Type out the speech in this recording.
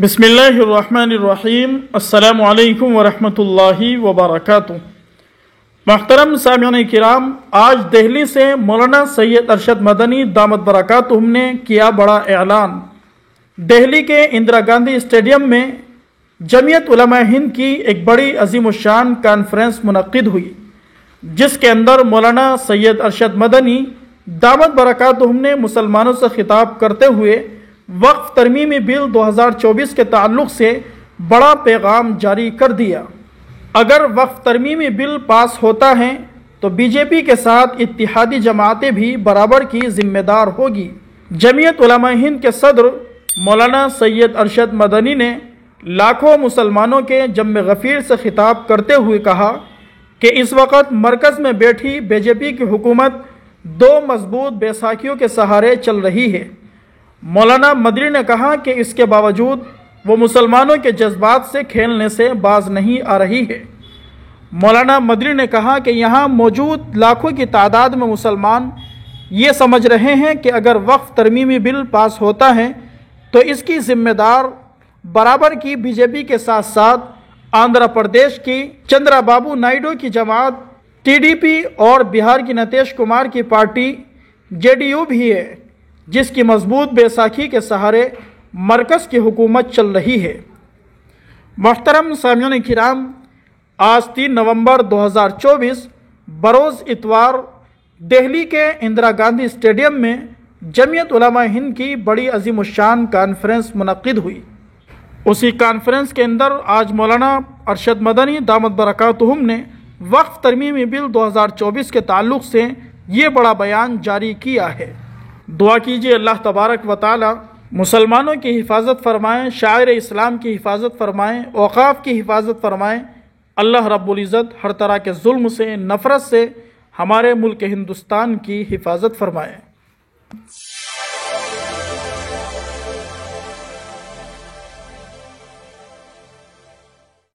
بسم اللہ الرحمن الرحیم۔ السلام علیکم ورحمۃ اللہ وبرکاتہ۔ محترم سامعین کرام، آج دہلی سے مولانا سید ارشد مدنی دامت برکاتہم نے کیا بڑا اعلان۔ دہلی کے اندرا گاندھی اسٹیڈیم میں جمعیت علماء ہند کی ایک بڑی عظیم الشان کانفرنس منعقد ہوئی، جس کے اندر مولانا سید ارشد مدنی دامت برکاتہم نے مسلمانوں سے خطاب کرتے ہوئے وقف ترمیمی بل 2024 کے تعلق سے بڑا پیغام جاری کر دیا۔ اگر وقف ترمیمی بل پاس ہوتا ہے تو بی جے پی کے ساتھ اتحادی جماعتیں بھی برابر کی ذمہ دار ہوگی۔ جمعیت علماء ہند کے صدر مولانا سید ارشد مدنی نے لاکھوں مسلمانوں کے جمع غفیر سے خطاب کرتے ہوئے کہا کہ اس وقت مرکز میں بیٹھی بی جے پی کی حکومت دو مضبوط بیساکھیوں کے سہارے چل رہی ہے۔ مولانا مدنی نے کہا کہ اس کے باوجود وہ مسلمانوں کے جذبات سے کھیلنے سے باز نہیں آ رہی ہے۔ مولانا مدنی نے کہا کہ یہاں موجود لاکھوں کی تعداد میں مسلمان یہ سمجھ رہے ہیں کہ اگر وقف ترمیمی بل پاس ہوتا ہے تو اس کی ذمہ دار برابر کی بی جے پی کے ساتھ ساتھ آندھرا پردیش کی چندرا بابو نائیڈو کی جماعت ٹی ڈی پی اور بہار کی نتیش کمار کی پارٹی جے ڈی یو بھی ہے، جس کی مضبوط بیساکھی کے سہارے مرکز کی حکومت چل رہی ہے۔ محترم سامعین کرام، آج 3 نومبر 2024 بروز اتوار دہلی کے اندرا گاندھی اسٹیڈیم میں جمعیت علماء ہند کی بڑی عظیم الشان کانفرنس منعقد ہوئی۔ اسی کانفرنس کے اندر آج مولانا ارشد مدنی دامت برکاتہم نے وقف ترمیمی بل 2024 کے تعلق سے یہ بڑا بیان جاری کیا ہے۔ دعا کیجیے اللہ تبارک و تعالی مسلمانوں کی حفاظت فرمائیں، شاعر اسلام کی حفاظت فرمائیں، اوقاف کی حفاظت فرمائیں۔ اللہ رب العزت ہر طرح کے ظلم سے، نفرت سے ہمارے ملک ہندوستان کی حفاظت فرمائیں۔